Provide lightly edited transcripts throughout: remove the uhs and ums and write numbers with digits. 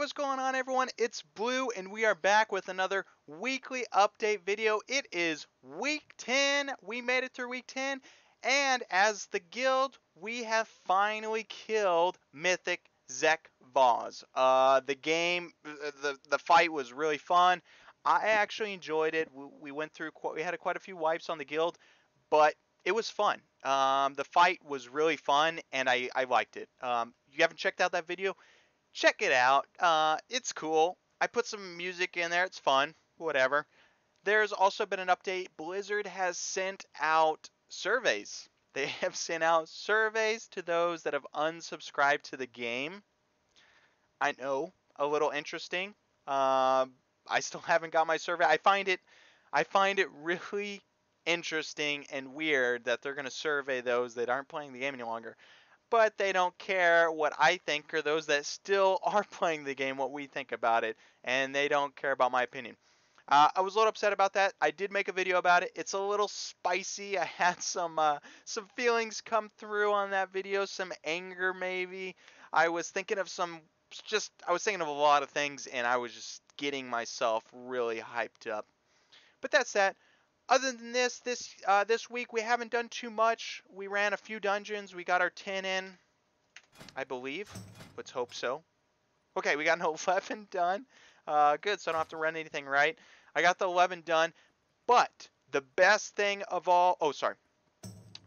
what's going on, everyone? It's Blue, and we are back with another weekly update video. It is week 10. We made it through week 10, and as the guild, we have finally killed Mythic Zek Vaz. The fight was really fun. I actually enjoyed it. We went through, we had quite a few wipes on the guild, but it was fun. The fight was really fun, and I liked it. You haven't checked out that video? Check it out. It's cool. I put some music in there. It's fun. Whatever. There's also been an update. Blizzard has sent out surveys. They have sent out surveys to those that have unsubscribed to the game. I know, a little interesting. I still haven't got my survey. I find it really interesting and weird that they're going to survey those that aren't playing the game any longer, but they don't care what I think or those that still are playing the game, what we think about it, and they don't care about my opinion. I was a little upset about that. I did make a video about it. It's a little spicy. I had some feelings come through on that video, some anger maybe. I was thinking of a lot of things, and I was just getting myself really hyped up. But that's that. Other than this week we haven't done too much. We ran a few dungeons. We got our 10 in, I believe. Let's hope so. Okay, we got an 11 done. Good, so I don't have to run anything, right? I got the 11 done, but the best thing of all... Oh, sorry.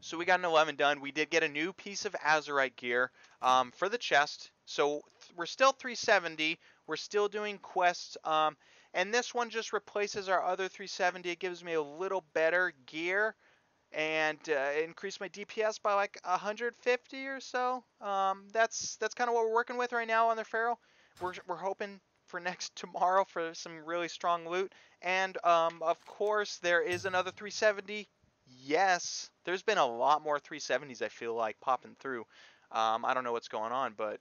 So we got an 11 done. We did get a new piece of Azurite gear for the chest. So we're still 370. We're still doing quests. And this one just replaces our other 370. It gives me a little better gear and increase my DPS by like 150 or so. That's kind of what we're working with right now on the Pharaoh. We're hoping for next tomorrow for some really strong loot. And of course there is another 370. Yes, there's been a lot more 370s I feel like popping through. I don't know what's going on, but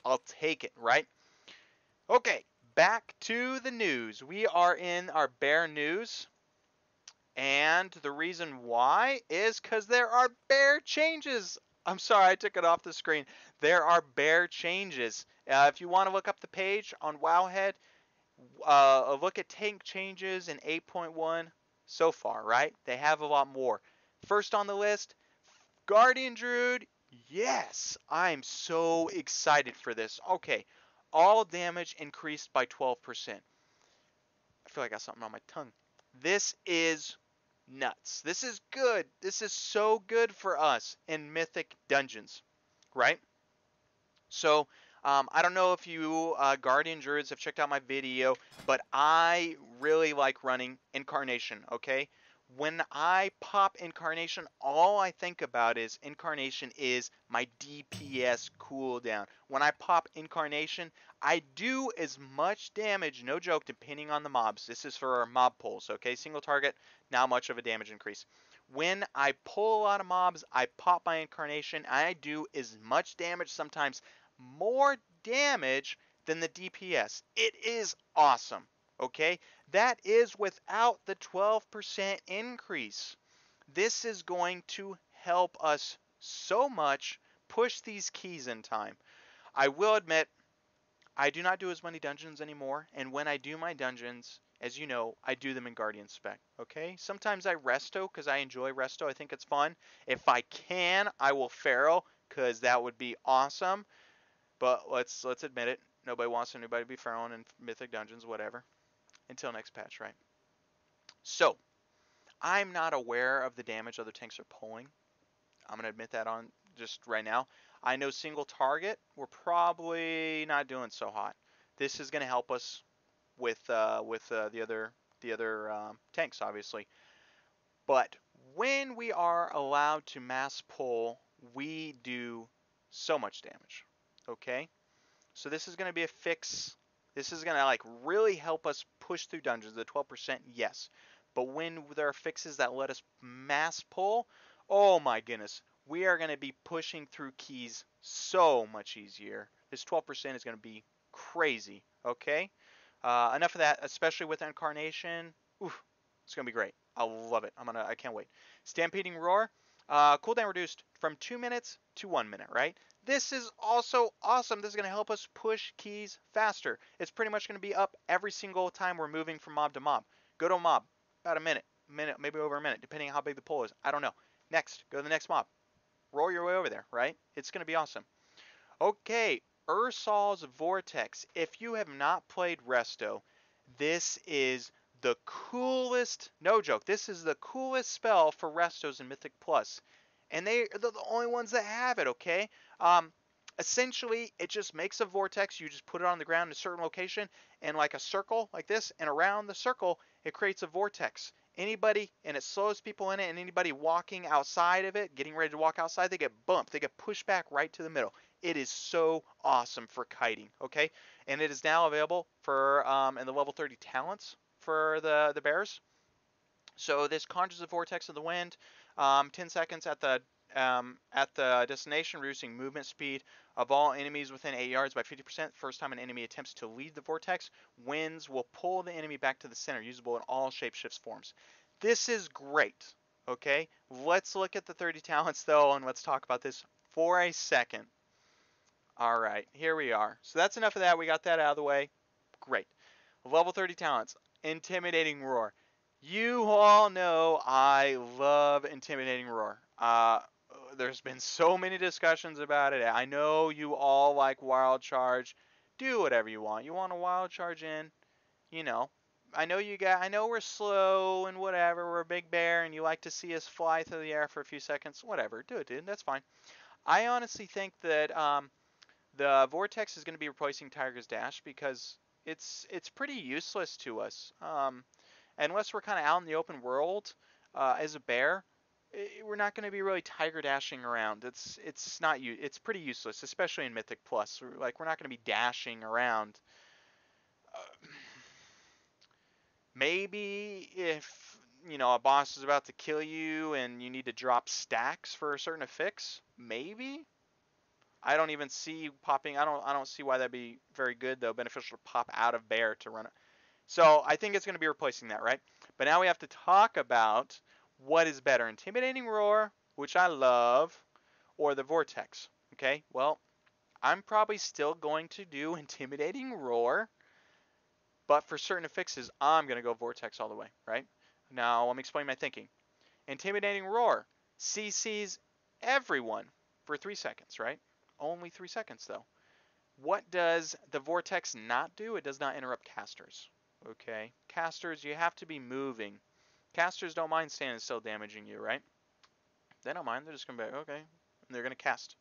I'll take it, right? Okay, back to the news. We are in our bear news. And the reason why is because there are bear changes. I'm sorry, I took it off the screen. There are bear changes. If you want to look up the page on Wowhead, look at tank changes in 8.1 so far, right? They have a lot more. First on the list, Guardian Druid. Yes, I'm so excited for this. Okay, all damage increased by 12%. I feel like I got something on my tongue. This is nuts. This is good. This is so good for us in Mythic Dungeons, right? So, I don't know if you Guardian Druids have checked out my video, but I really like running Incarnation, okay? When I pop Incarnation, all I think about is Incarnation is my DPS cooldown. When I pop Incarnation, I do as much damage, no joke, depending on the mobs. This is for our mob pulls, okay? Single target, not much of a damage increase. When I pull a lot of mobs, I pop my Incarnation, and I do as much damage, sometimes more damage than the DPS. It is awesome, okay? That is without the 12% increase. This is going to help us so much push these keys in time. I will admit, I do not do as many dungeons anymore, and when I do my dungeons, as you know, I do them in Guardian spec, okay? Sometimes I resto because I enjoy resto. I think it's fun. If I can, I will Pharaoh because that would be awesome. But let's admit it. Nobody wants anybody to be Pharaoh in Mythic Dungeons, whatever. Until next patch, right? So, I'm not aware of the damage other tanks are pulling. I'm going to admit that on just right now. I know single target, we're probably not doing so hot. This is going to help us with the other tanks, obviously. But when we are allowed to mass pull, we do so much damage. Okay? So this is going to be a fix. This is going to like really help us push through dungeons. The 12%, yes. But when there are fixes that let us mass pull, oh my goodness, we are going to be pushing through keys so much easier. This 12% is going to be crazy, okay? Enough of that, especially with Incarnation. Oof, it's going to be great. I love it. I can't wait. Stampeding Roar, cooldown reduced from 2 minutes to 1 minute, right? This is also awesome. This is going to help us push keys faster. It's pretty much going to be up every single time we're moving from mob to mob. Go to a mob, about a minute, maybe over a minute, depending on how big the pool is. I don't know. Next, go to the next mob. Roll your way over there, right? It's going to be awesome. Okay, Ursol's Vortex. If you have not played Resto, this is the coolest, no joke, this is the coolest spell for Restos in Mythic Plus. And they're the only ones that have it, okay? Um, Essentially, it just makes a vortex. You just put it on the ground in a certain location, and like a circle like this, and around the circle, it creates a vortex. Anybody, and it slows people in it, and anybody walking outside of it, getting ready to walk outside, they get bumped. They get pushed back right to the middle. It is so awesome for kiting, okay? And it is now available for in the level 30 talents for the bears. So this conjures a vortex of the wind, 10 seconds at the destination, reducing movement speed of all enemies within 8 yards by 50%. First time an enemy attempts to lead the vortex, winds will pull the enemy back to the center, usable in all shapeshifts forms. This is great. Okay, let's look at the 30 talents though, and let's talk about this for a second. All right, here we are. So that's enough of that. We got that out of the way. Great. Level 30 talents. Intimidating Roar. You all know I love Intimidating Roar. There's been so many discussions about it. I know you all like Wild Charge. Do whatever you want. You want a Wild Charge in, you know. I know we're slow and whatever. We're a big bear and you like to see us fly through the air for a few seconds. Whatever. Do it, dude. That's fine. I honestly think that the Vortex is going to be replacing Tiger's Dash because it's pretty useless to us. Unless we're kind of out in the open world as a bear, we're not going to be really Tiger Dashing around. It's pretty useless, especially in Mythic Plus. We're not going to be dashing around. Uh, Maybe if a boss is about to kill you and you need to drop stacks for a certain affix, maybe I don't even see popping. I don't see why that'd be very good though. Beneficial to pop out of bear to run it. So I think it's going to be replacing that, right? But now we have to talk about what is better, intimidating roar, which I love, or the vortex. Okay, well I'm probably still going to do intimidating roar, but for certain affixes I'm going to go vortex all the way, right? Now let me explain my thinking. Intimidating roar CCs everyone for 3 seconds, right? Only 3 seconds though. What does the vortex not do? It does not interrupt casters. Okay, casters, you have to be moving. Casters don't mind standing still damaging you, right? They don't mind. They're just going to be like, okay. And they're going to cast.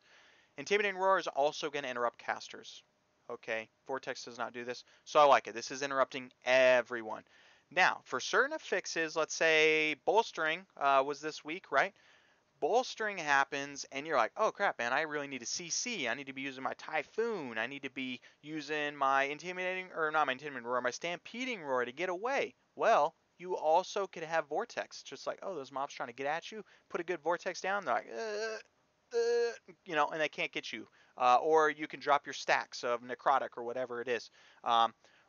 Intimidating Roar is also going to interrupt casters. Okay, Vortex does not do this. So I like it. This is interrupting everyone. Now, for certain affixes, let's say Bolstering was this week, right? Bolstering happens and you're like, oh crap, man, I really need a CC. I need to be using my Typhoon. I need to be using my not my intimidating roar, my stampeding roar to get away. Well, you also could have vortex, just like, oh, those mobs trying to get at you. Put a good vortex down. They're like, and they can't get you. Or you can drop your stacks of necrotic or whatever it is.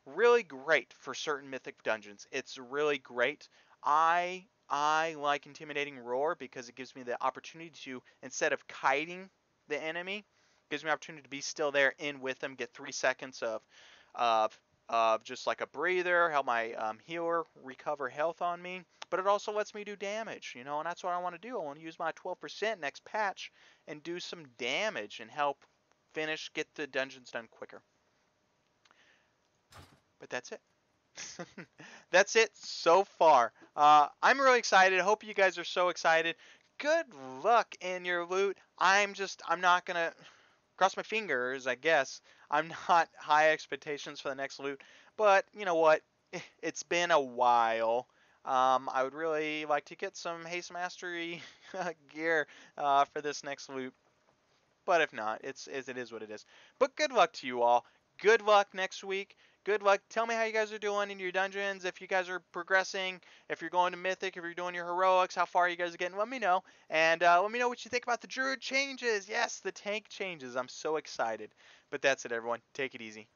Really great for certain mythic dungeons. It's really great. I like intimidating roar because it gives me the opportunity to, instead of kiting the enemy, gives me the opportunity to be still there in with them, get 3 seconds of of just like a breather, help my healer recover health on me. But it also lets me do damage, and that's what I want to do. I want to use my 12% next patch and do some damage and help get the dungeons done quicker. But that's it. That's it so far. I'm really excited. I hope you guys are so excited. Good luck in your loot. I'm not gonna cross my fingers, I guess. I'm not high expectations for the next loot, but you know what? It's been a while. I would really like to get some haste mastery gear for this next loot. But if not, it is what it is. But good luck to you all. Good luck next week. Good luck. Tell me how you guys are doing in your dungeons. If you guys are progressing, if you're going to Mythic, if you're doing your heroics, how far you guys are getting. Let me know. And let me know what you think about the Druid changes. Yes, the tank changes. I'm so excited. But that's it, everyone. Take it easy.